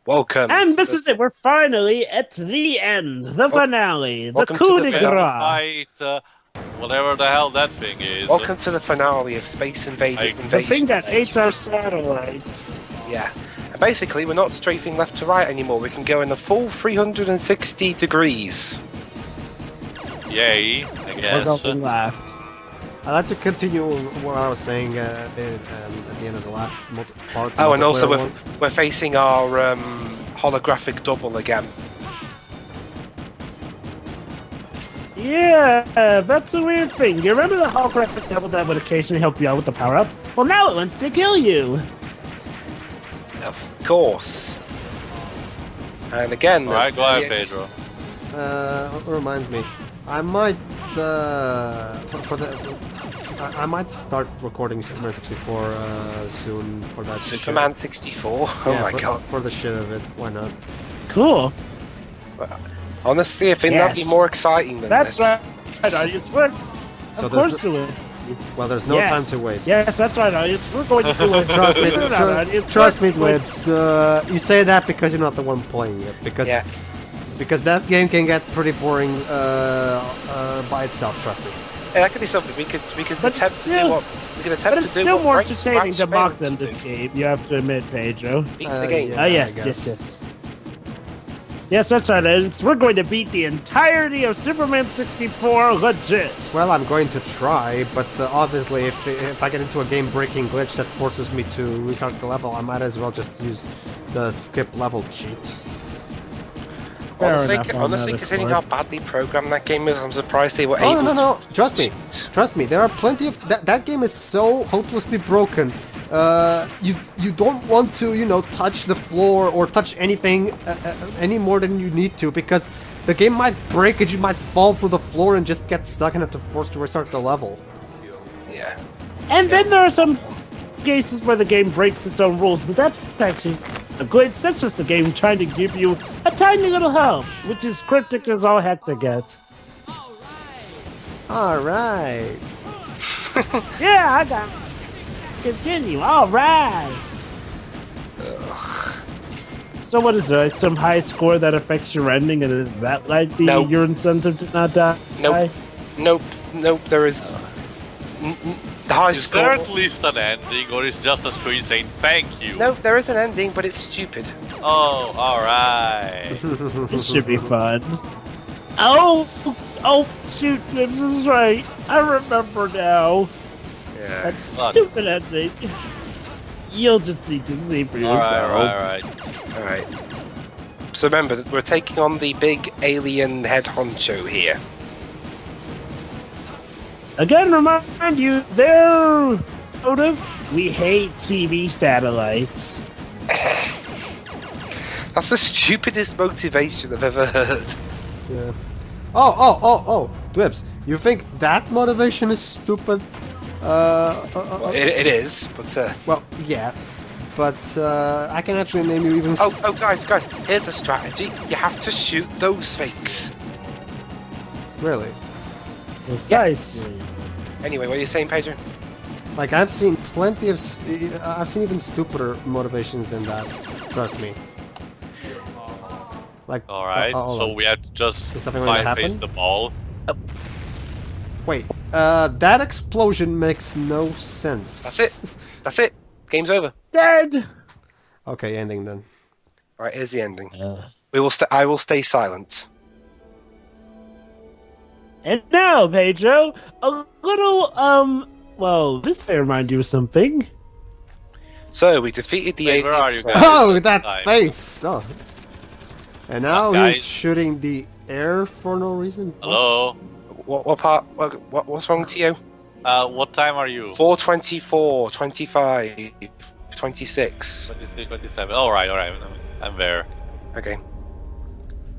Welcome. And this is it. We're finally at the end, the finale, the coup de grace. Fight, whatever the hell that thing is. Welcome to the finale of Space Invaders Invasion. The thing that hates our satellites. Yeah. And basically, we're not strafing left to right anymore. We can go in a full 360 degrees. Yay, I guess. We're going left. I'd like to continue what I was saying at the end of the last part. Oh, and also we're facing our holographic double again. Yeah, that's a weird thing. You remember the holographic double that would occasionally help you out with the power-up? Well, now it wants to kill you. Of course. And again, alright, go ahead, Pedro. What reminds me, I might I might start recording Superman 64 soon for that. Superman 64. Oh yeah, my god! For the shit of it, why not? Cool. Honestly, I think that'd be more exciting than this. That's right, audience works. So of course it will. Well, there's no time to waste. Yes, that's right, audience. We're going to do it. Trust me, trust me, Dwibs. You say that because you're not the one playing it. Because that game can get pretty boring by itself. Trust me. Yeah, that could be something we could attempt to do. But it's still more entertaining to mock than this game. You have to admit, Pedro. Beat the game. Oh yes. Yes, that's right. We're going to beat the entirety of Superman 64 legit. Well, I'm going to try, but obviously if I get into a game-breaking glitch that forces me to restart the level, I might as well just use the skip level cheat. Honestly, considering how badly programmed that game is, I'm surprised they were able to... No, trust me, there are plenty of... That game is so hopelessly broken. You don't want to, touch the floor or touch anything any more than you need to, because the game might break and you might fall through the floor and just get stuck and have to force to restart the level. Yeah. And then there are some cases where the game breaks its own rules, but that's actually a glitch. That's just the game trying to give you a tiny little help, which is cryptic as all heck to get. Alright. Yeah, I got it. Continue. Alright. So what is it? Some high score that affects your ending, and is that like your incentive to not die? Nope. There is... the high score... there at least an ending, or is just a screen saying thank you? No, there is an ending, but it's stupid. Oh, alright. This should be fun. Oh, shoot, this is right. I remember now. Yeah. That stupid ending. You'll just need to see for yourself. Alright. So remember that we're taking on the big alien head honcho here. Again, remind you, we hate TV satellites. That's the stupidest motivation I've ever heard. Yeah. Oh, Dwibs, you think that motivation is stupid? Well, it is, but... Well, yeah, but I can actually name you even... Oh, guys, here's the strategy. You have to shoot those fakes. Really? Precisely. Anyway, what are you saying, Pedro? Like, I've seen plenty of... I've seen even stupider motivations than that. Trust me. Like... Alright, so we have to just face the ball. Wait, that explosion makes no sense. That's it. Game's over. Dead! Okay, ending then. Alright, here's the ending. I will stay silent. And now, Pedro, a little, well, this may remind you of something. So, we defeated the alien... Where are you guys? Oh, that face! Oh. And now he's shooting the air for no reason? Hello? What part? What's wrong with you? What time are you? 4:24, 25, 26. 26, 27. Alright, I'm there. Okay.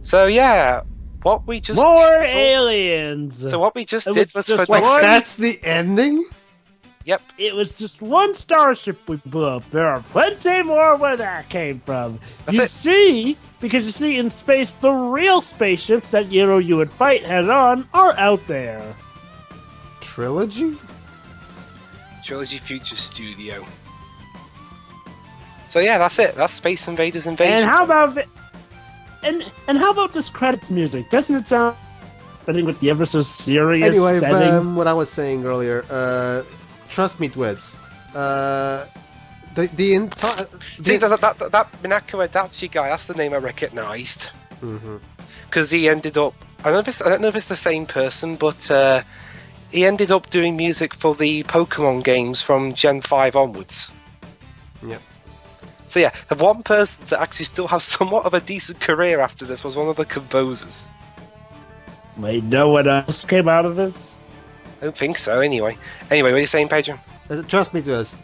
So, yeah... What we just More aliens! So what we just did was for... Wait, that's the ending? Yep. It was just one starship we blew up. There are plenty more where that came from. Because you see, in space, the real spaceships that, you would fight head-on are out there. Trilogy? Trilogy Future Studio. So yeah, that's it. That's Space Invaders Invasion. And how about and how about this credits music? Doesn't it sound fitting with the ever so serious Anyway, setting? what I was saying earlier, trust me, Dwibs. The entire... See, that Minako Adachi guy, that's the name I recognised. Because he ended up... I don't know if it's the same person, but he ended up doing music for the Pokemon games from Gen 5 onwards. Yeah. So yeah, the one person that actually still has somewhat of a decent career after this was one of the composers. Wait, no one else came out of this? I don't think so, anyway. Anyway, what are you saying, Pedro? Trust me, Dwibs.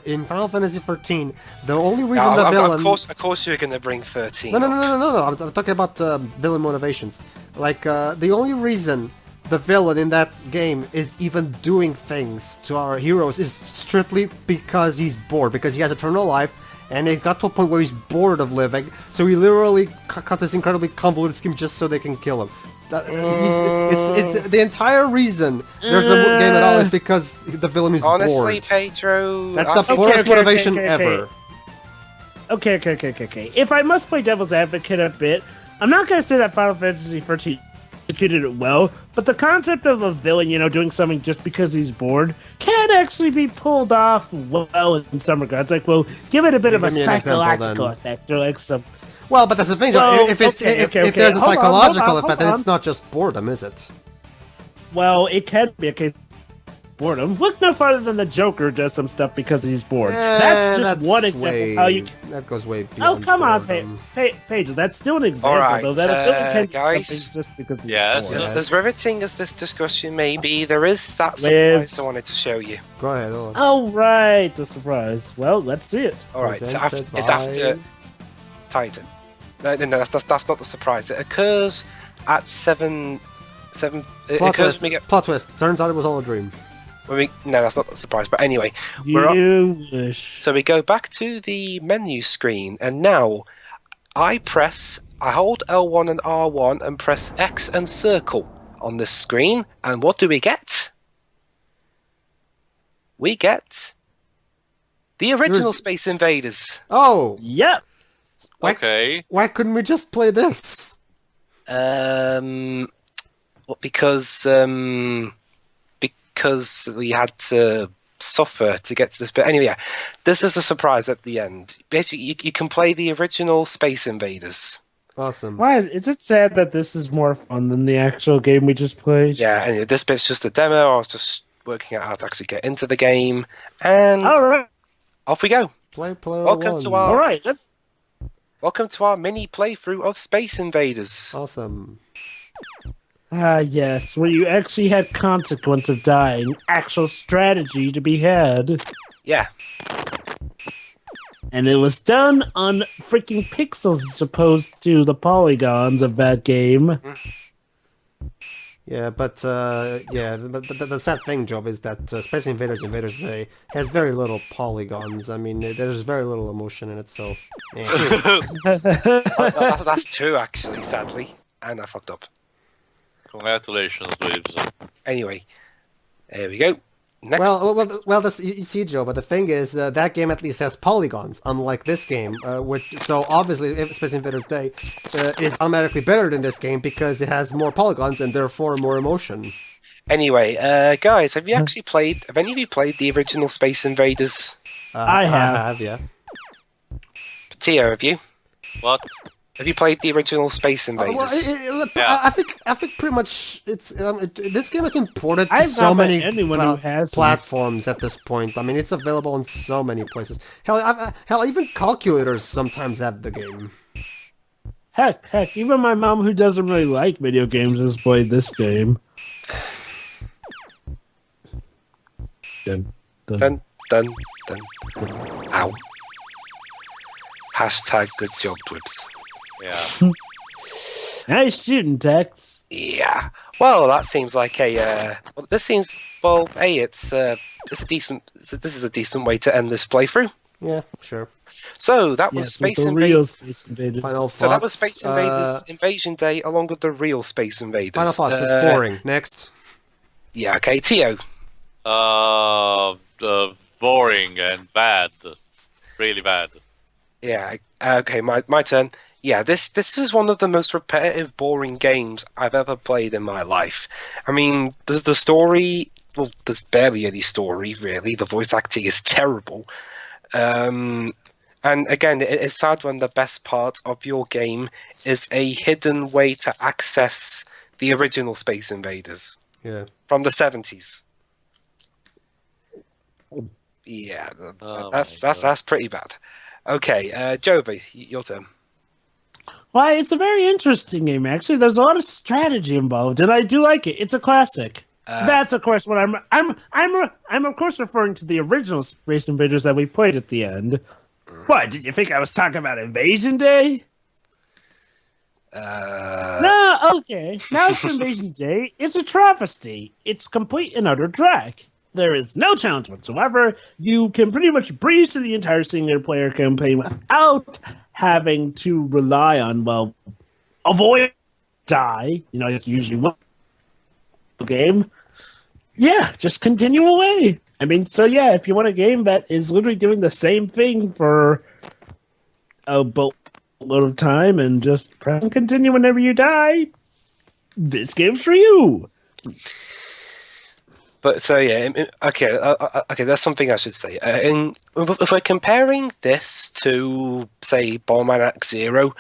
In Final Fantasy XIV, the only reason the villain... Of course you're going to bring 13. No. I'm talking about villain motivations. Like, the only reason the villain in that game is even doing things to our heroes is strictly because he's bored, because he has eternal life, and he's got to a point where he's bored of living, so he literally cut this incredibly convoluted scheme just so they can kill him. It's the entire reason there's a game at all is because the villain is bored. Honestly, Pedro... That's the poorest motivation ever. Okay. If I must play devil's advocate a bit, I'm not going to say that Final Fantasy XIV executed it well, but the concept of a villain, doing something just because he's bored can actually be pulled off well in some regards. Like, well, give it a bit of a psychological effect, or like some... Well, but that's the thing, Well, if there's a psychological effect, then it's not just boredom, is it? Well, it can be a case of boredom. Look no farther than the Joker does some stuff because he's bored. That's just one example of how you... That goes way beyond Oh, come on, boredom. Paige. That's still an example, Alright, though, that a villain can do guys. something just because he's Yes. bored. As riveting as this discussion may be, there is that surprise I wanted to show you. Go ahead, Ola. Oh, right, the surprise. Well, let's see it. Alright, so Presented it's by- after Titan. No, that's not the surprise. It occurs at 7... It Plot occurs twist. Plot twist. Turns out it was all a dream. no, that's not the surprise. But anyway, You wish. so we go back to the menu screen, and now I hold L1 and R1 and press X and circle on this screen, and what do we get? We get the original Space Invaders. Oh! Yep. Okay. Why couldn't we just play this? Because we had to suffer to get to this bit. Anyway, yeah, this is a surprise at the end. Basically, you can play the original Space Invaders. Awesome. Why is it sad that this is more fun than the actual game we just played? Yeah, and this bit's just a demo. I was just working out how to actually get into the game, and All right. off we go. Player Welcome one. to our All right. welcome to our mini playthrough of Space Invaders. Awesome. Yes, where you actually had consequence of dying, actual strategy to be had. Yeah, And it was done on freaking pixels as opposed to the polygons of that game. Yeah, but the sad thing, Job, is that Space Invaders Day has very little polygons. I mean, there's very little emotion in it, so... that's true, actually, sadly. And I fucked up. Congratulations, Dwibs. Anyway, there we go. Next. Well, you see, Joe, but the thing is, that game at least has polygons, unlike this game, so obviously Space Invaders Day is automatically better than this game because it has more polygons and therefore more emotion. Anyway, guys, have any of you played the original Space Invaders? I have. I have, yeah. Tio, have you? What? Have you played the original Space Invaders? Yeah. I think pretty much it's this game has been ported to I've so not met many anyone who hasn't. platforms at this point. I mean, it's available in so many places. Hell, even calculators sometimes have the game. Heck, even my mom, who doesn't really like video games, has played this game. Dun. Dun, dun, dun. Ow. Hashtag good job, Dwibs. Yeah. Nice shooting, Tex. Yeah. Well, that seems like a. This seems. Well, hey, it's a decent. This is a decent way to end this playthrough. Yeah, sure. So that was Yes, Space with the Invaders. real Space Invaders. Final So that was thoughts, Space Invaders Invasion Day, along with the real Space Invaders. Final thoughts. It's boring. Next. Yeah. Okay, Tio. Boring and bad. really bad. Yeah. Okay, my turn. Yeah, this is one of the most repetitive, boring games I've ever played in my life. I mean, the story. Well, there's barely any story really. The voice acting is terrible. And again, it's sad when the best part of your game is a hidden way to access the original Space Invaders. Yeah. From the 70s. Yeah, that's pretty bad. Okay, Jova, your turn. Why, it's a very interesting game, actually. There's a lot of strategy involved, and I do like it. It's a classic. That's, of course, what I'm of course referring to the original Space Invaders that we played at the end. What, did you think I was talking about Invasion Day? No, okay. Now it's Invasion Day. It's a travesty. It's complete and utter drag. There is no challenge whatsoever. You can pretty much breeze through the entire single-player campaign without having to rely on, well, avoid die. You know, it's usually one game. Yeah, just continue away. I mean, so yeah, if you want a game that is literally doing the same thing for a boatload of time and just press and continue whenever you die, this game's for you. But so yeah, okay, okay. That's something I should say. If we're comparing this to, say, Bomberman Act Zero,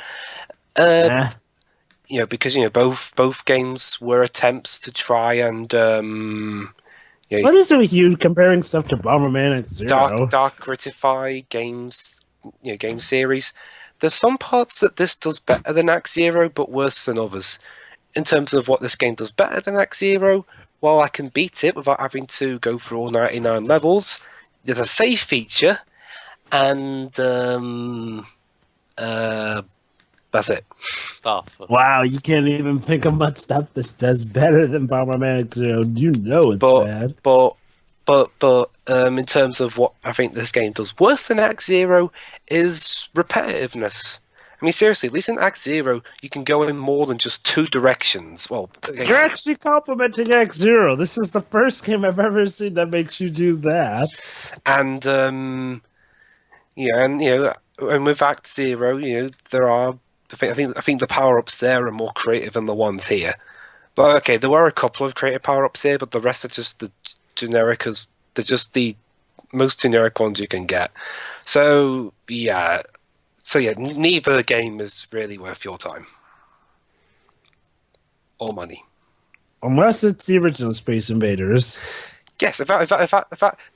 you know, because you know both games were attempts to try and what is it with you comparing stuff to Bomberman Act Zero? Dark Critify games, you know, game series. There's some parts that this does better than Act Zero, but worse than others. In terms of what this game does better than Act Zero, while I can beat it without having to go through all 99 levels, there's a save feature, and that's it. Stuff. Wow, you can't even think of much stuff that does better than Bomberman Act Zero. You know it's bad. But in terms of what I think this game does worse than Act Zero is repetitiveness. I mean, seriously, at least in Act Zero, you can go in more than just two directions. Well, you're actually complimenting Act Zero. This is the first game I've ever seen that makes you do that. And yeah, and you know, and with Act Zero, you know, there are. I think the power ups there are more creative than the ones here. But okay, there were a couple of creative power ups here, but the rest are just the generic. They're just the most generic ones you can get. So yeah. So yeah, neither game is really worth your time or money, unless it's the original Space Invaders. Yes, in fact,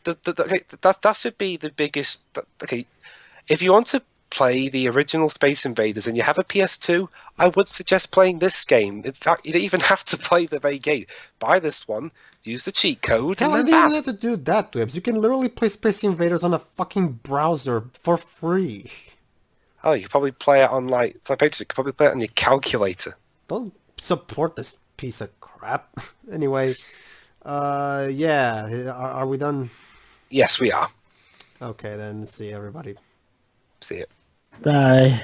that should be the biggest. Okay, if you want to play the original Space Invaders and you have a PS2, I would suggest playing this game. In fact, you don't even have to play the main game. Buy this one, use the cheat code. Hell, I didn't even have to do that, Dwibs. You can literally play Space Invaders on a fucking browser for free. Oh, you could probably play it on, like, so you could probably play it on your calculator. Don't support this piece of crap. Anyway, yeah, are we done? Yes, we are. Okay, then see you, everybody. See you. Bye.